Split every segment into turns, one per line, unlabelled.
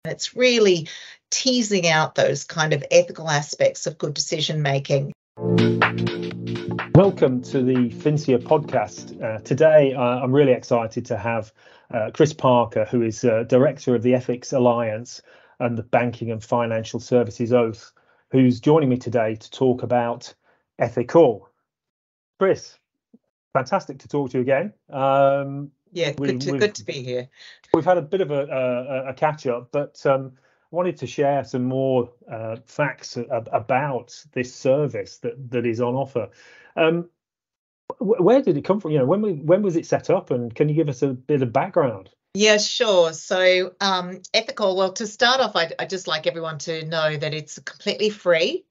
It's really teasing out those kind of ethical aspects of good decision making.
Welcome to the FINSIA Podcast. Today, I'm really excited to have Cris Parker, who is Director of the Ethics Alliance and the Banking and Financial Services Oath, who's joining me today to talk about Ethi-call. Cris, fantastic to talk to you again.
Good to be here.
We've had a bit of a catch up, but wanted to share some more facts about this service that is on offer. Where did it come from? When was it set up, and can you give us a bit of background?
Yeah, sure. So Ethi-call, well, to start off, I'd just like everyone to know that it's completely free.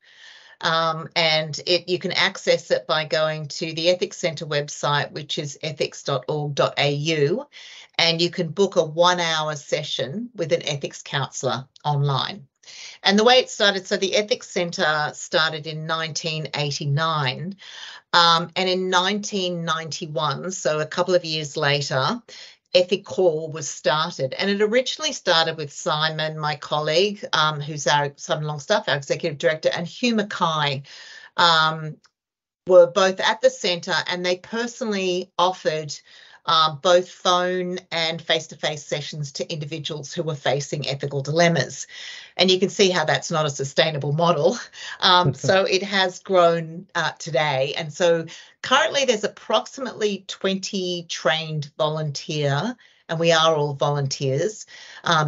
And you can access it by going to the Ethics Centre website, which is ethics.org.au, and you can book a 1-hour session with an ethics counsellor online. And the way it started, so the Ethics Centre started in 1989, and in 1991, so a couple of years later, Ethi-call was started, and it originally started with Simon, my colleague, who's Simon Longstaff, our executive director, and Hugh Mackay, were both at the centre, and they personally offered both phone and face-to-face sessions to individuals who were facing ethical dilemmas. And you can see how that's not a sustainable model. So it has grown today. And so currently there's approximately 20 trained volunteer, and we are all volunteers,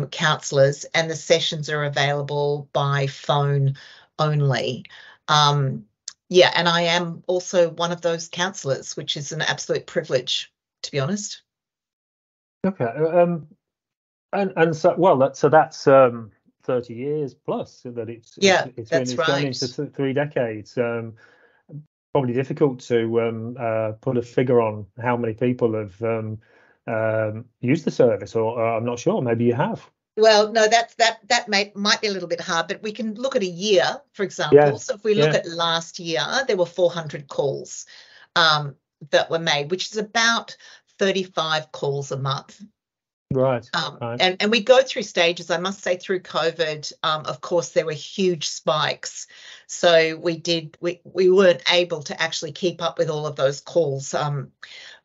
counsellors, and the sessions are available by phone only. And I am also one of those counsellors, which is an absolute privilege, to be honest.
Okay, and so that's 30 years plus that it's gone into 3 decades. Probably difficult to put a figure on how many people have used the service, or I'm not sure. Maybe you have.
Well, no, that might be a little bit hard, but we can look at a year, for example. Yeah, so if we look at last year, there were 400 calls that were made, which is about 35 calls a month.
Right.
And we go through stages. I must say, through COVID, of course, there were huge spikes. So we weren't able to actually keep up with all of those calls.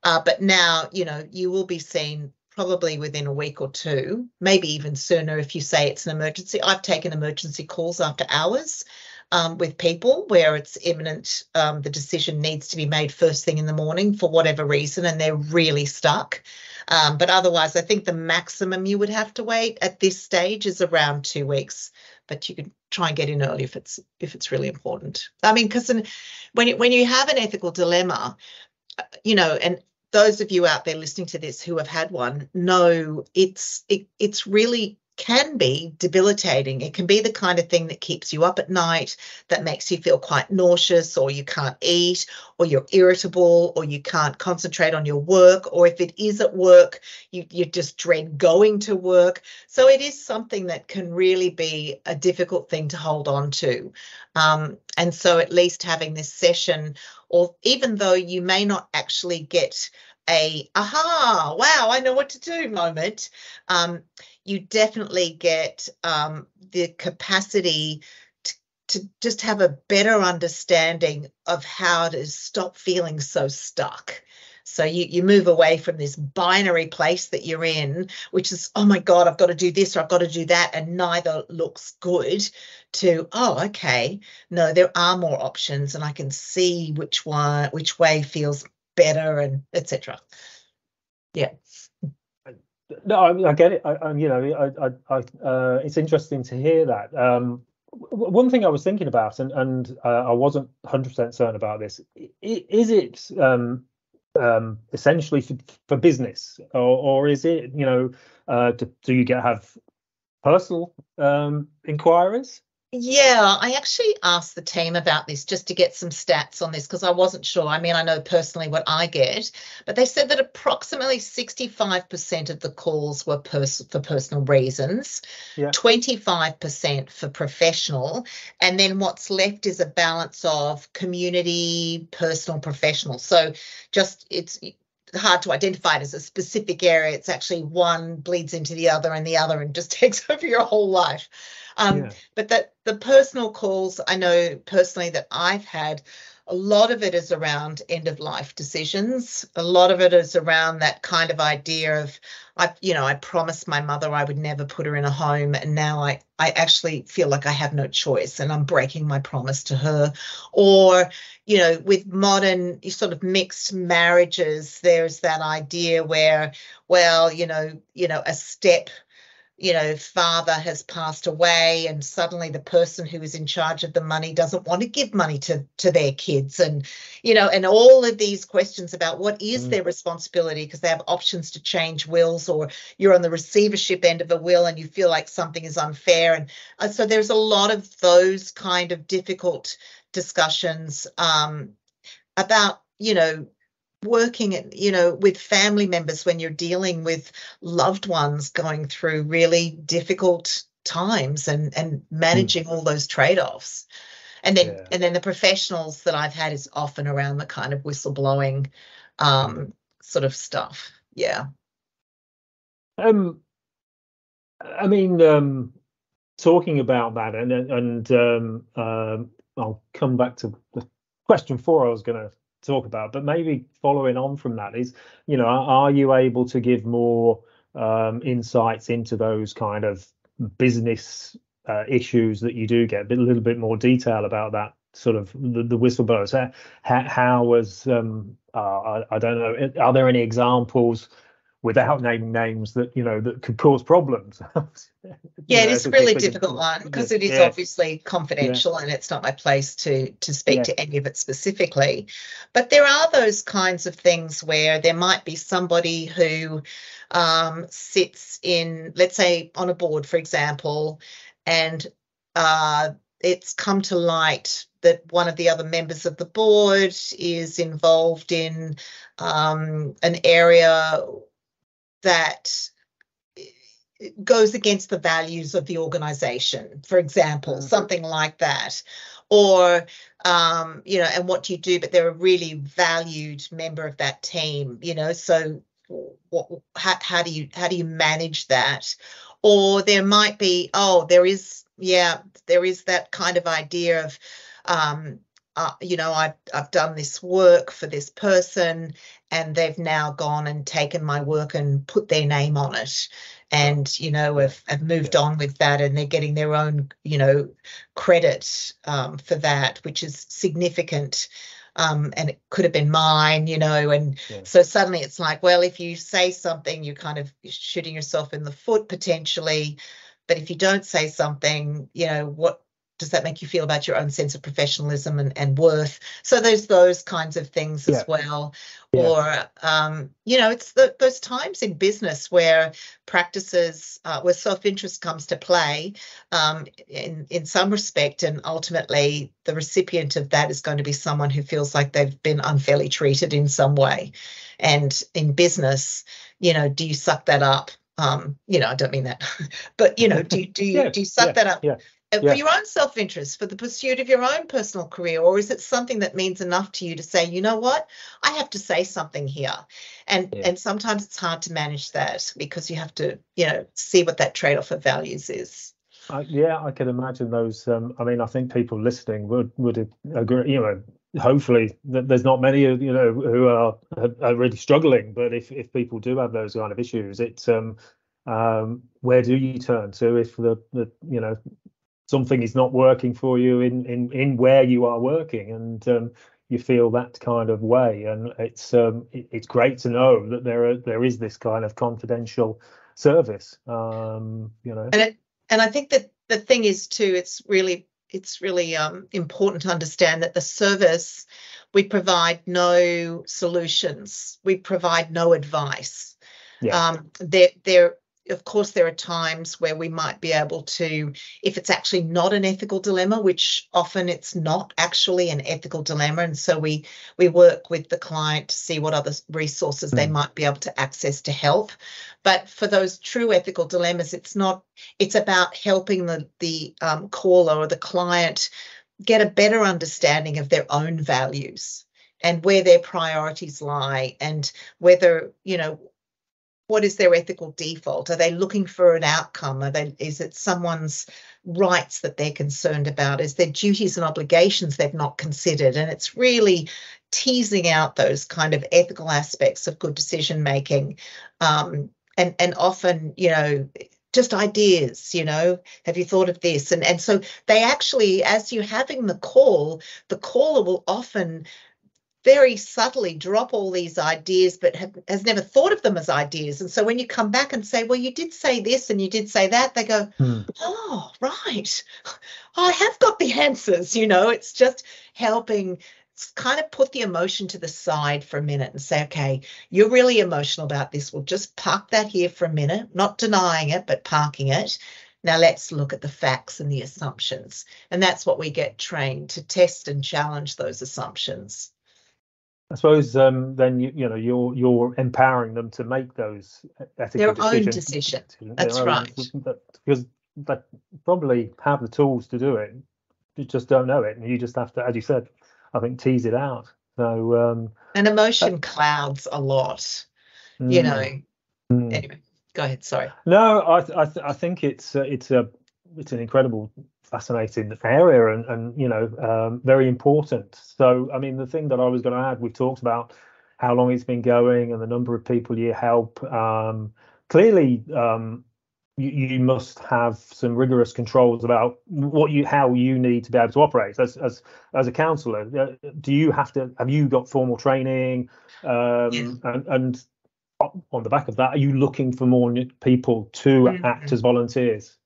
But now, you will be seen probably within a week or two, maybe even sooner if you say it's an emergency. I've taken emergency calls after hours with people where it's imminent, the decision needs to be made first thing in the morning for whatever reason, and they're really stuck. But otherwise, I think the maximum you would have to wait at this stage is around 2 weeks. But you can try and get in early if it's really important. I mean, because when you have an ethical dilemma, and those of you out there listening to this who have had one know it's really can be debilitating. It can be the kind of thing that keeps you up at night, that makes you feel quite nauseous, or you can't eat, or you're irritable, or you can't concentrate on your work, or if it is at work, you just dread going to work. So it is something that can really be a difficult thing to hold on to. And so at least having this session, or even though you may not actually get a aha, wow, I know what to do moment, you definitely get the capacity to just have a better understanding of how to stop feeling so stuck. So you move away from this binary place that you're in, which is, oh my God, I've got to do this or I've got to do that, and neither looks good, to, oh, okay, no, there are more options and I can see which way feels better, and etc. Yeah.
No, I get it. It's interesting to hear that. One thing I was thinking about, and I wasn't 100% certain about this, is it essentially for business, or is it, do you have personal inquiries?
Yeah, I actually asked the team about this just to get some stats on this, because I wasn't sure. I mean, I know personally what I get, but they said that approximately 65% of the calls were for personal reasons, 25% for professional, and then what's left is a balance of community, personal, professional. So just hard to identify it as a specific area. It's actually one bleeds into the other and just takes over your whole life. But that the personal calls, I know personally that I've had, a lot of it is around end of life decisions. A lot of it is around that kind of idea of, I promised my mother I would never put her in a home, and now I actually feel like I have no choice and I'm breaking my promise to her. Or, with modern sort of mixed marriages, there's that idea where, well, a step father has passed away, and suddenly the person who is in charge of the money doesn't want to give money to their kids, and all of these questions about what is their responsibility, because they have options to change wills, or you're on the receivership end of a will and you feel like something is unfair. And so there's a lot of those kind of difficult discussions about working with family members when you're dealing with loved ones going through really difficult times, and managing all those trade-offs. And then the professionals that I've had is often around the kind of whistleblowing sort of stuff.
Talking about that, and I'll come back to the question 4 I was going to talk about, but maybe following on from that is, are you able to give more insights into those kind of business issues that you do get, a little bit more detail about that sort of the whistleblowers? How was I don't know, are there any examples, without naming names, that that could cause problems?
It is a really difficult one, because it is obviously confidential, and it's not my place to speak to any of it specifically. But there are those kinds of things where there might be somebody who sits in, let's say, on a board, for example, and it's come to light that one of the other members of the board is involved in an area that goes against the values of the organization, for example, something like that. Or, and what do you do? But they're a really valued member of that team, so how do you manage that? Or there might be, there is that kind of idea of, I've done this work for this person, and they've now gone and taken my work and put their name on it, and have moved on with that, and they're getting their own credit for that, which is significant, and it could have been mine, so suddenly it's like, well, if you say something, you're kind of shooting yourself in the foot potentially, but if you don't say something, what does that make you feel about your own sense of professionalism and worth? So there's those kinds of things as well. Or, it's those times in business where practices, where self-interest comes to play in some respect, and ultimately the recipient of that is going to be someone who feels like they've been unfairly treated in some way. And in business, do you suck that up? I don't mean that, but, do you suck that up? For your own self-interest, for the pursuit of your own personal career? Or is it something that means enough to you to say, you know what, I have to say something here? And sometimes it's hard to manage that, because you have to, see what that trade-off of values is.
I can imagine those. I think people listening would agree. Hopefully there's not many, who are really struggling. But if people do have those kind of issues, it's where do you turn to if the something is not working for you in where you are working, and you feel that kind of way? And it's great to know that there is this kind of confidential service, And
I think that the thing is too, it's really important to understand that the service, we provide no solutions, we provide no advice. Of course, there are times where we might be able to, if it's actually not an ethical dilemma, which often it's not actually an ethical dilemma, and so we work with the client to see what other resources they might be able to access to help. But for those true ethical dilemmas, it's about helping the caller or the client get a better understanding of their own values. and where their priorities lie, and whether, what is their ethical default? Are they looking for an outcome? Is it someone's rights that they're concerned about? Is there duties and obligations they've not considered? And it's really teasing out those kind of ethical aspects of good decision making. And often, just ideas, have you thought of this? And so they actually, as you're having the caller will often very subtly drop all these ideas, but has never thought of them as ideas. And so when you come back and say, well, you did say this and you did say that, they go, oh, right, I have got the answers. It's just helping kind of put the emotion to the side for a minute and say, okay, you're really emotional about this. We'll just park that here for a minute, not denying it, but parking it. Now let's look at the facts and the assumptions. And that's what we get trained to test and challenge those assumptions.
I suppose then you're empowering them to make those ethical
decisions. That's right.
Because they probably have the tools to do it. You just don't know it, and you just have to, as you said, I think, tease it out. So
and emotion clouds a lot. Anyway, go ahead. Sorry.
No, I think it's an incredible, fascinating area, and very important. So, I mean, the thing that I was going to add, we've talked about how long it's been going and the number of people you help. Clearly, you must have some rigorous controls about how you need to be able to operate as a counsellor. Have you got formal training? And on the back of that, are you looking for more people to act as volunteers?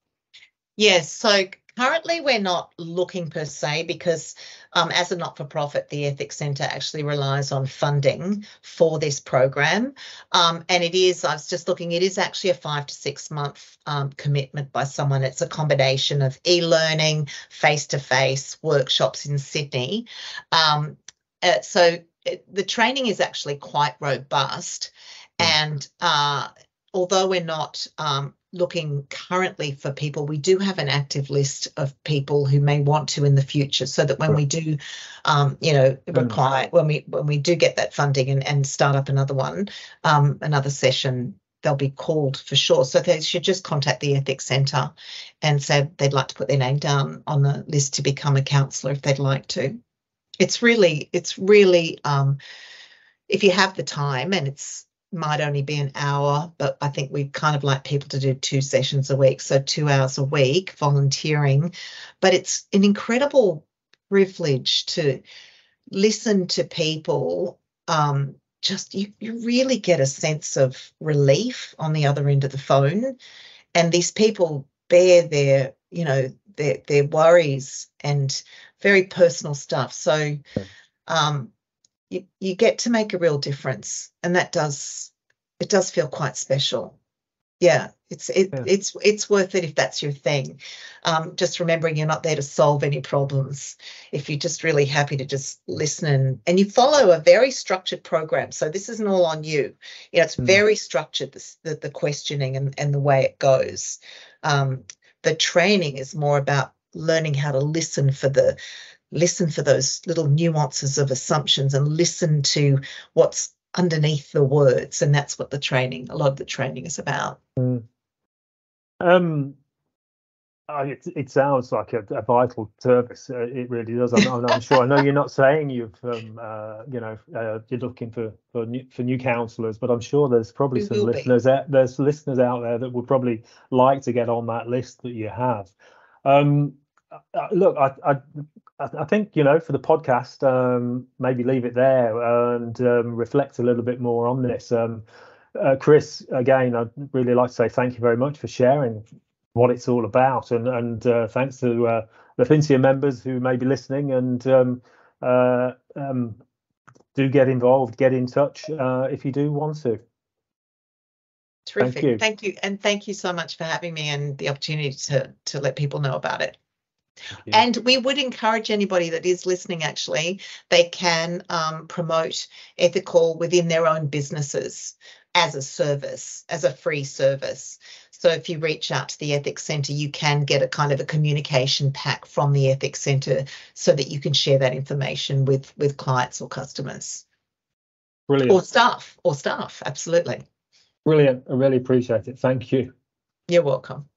Yes, so currently we're not looking per se, because as a not-for-profit, the Ethics Centre actually relies on funding for this program. And it is, I was just looking, it is actually a 5 to 6 month commitment by someone. It's a combination of e-learning, face-to-face workshops in Sydney. So the training is actually quite robust. And although we're not looking currently for people, we do have an active list of people who may want to in the future, so that when we do require, when we do get that funding and start up another one, another session, they'll be called for sure. So they should just contact the Ethics Centre and say they'd like to put their name down on the list to become a counsellor if they'd like to. It's really if you have the time, and might only be an hour, but I think we kind of like people to do 2 sessions a week, so 2 hours a week volunteering. But it's an incredible privilege to listen to people. You really get a sense of relief on the other end of the phone, and these people bear their worries and very personal stuff. So you get to make a real difference, and it does feel quite special. Yeah, it's worth it if that's your thing. Just remembering you're not there to solve any problems. If you're just really happy to just listen and you follow a very structured program. So this isn't all on you. It's very structured, the questioning and the way it goes. The training is more about learning how to listen for those little nuances of assumptions, and listen to what's underneath the words. And that's what a lot of the training is about.
It sounds like a vital service. It really does. I'm sure. I know you're not saying you're looking for new counsellors, but I'm sure there's probably some listeners out there that would probably like to get on that list that you have. Look, I think, for the podcast, maybe leave it there and reflect a little bit more on this. Cris, again, I'd really like to say thank you very much for sharing what it's all about, and thanks to the FINSIA members who may be listening, and do get involved, get in touch if you do want to.
Terrific. Thank you. And thank you so much for having me and the opportunity to let people know about it. And we would encourage anybody that is listening, actually, they can promote Ethi-call within their own businesses. as a service, as a free service. So if you reach out to the Ethics Centre, you can get a kind of a communication pack from the Ethics Centre so that you can share that information with clients or customers.
Brilliant.
Or staff, absolutely.
Brilliant. I really appreciate it. Thank you.
You're welcome.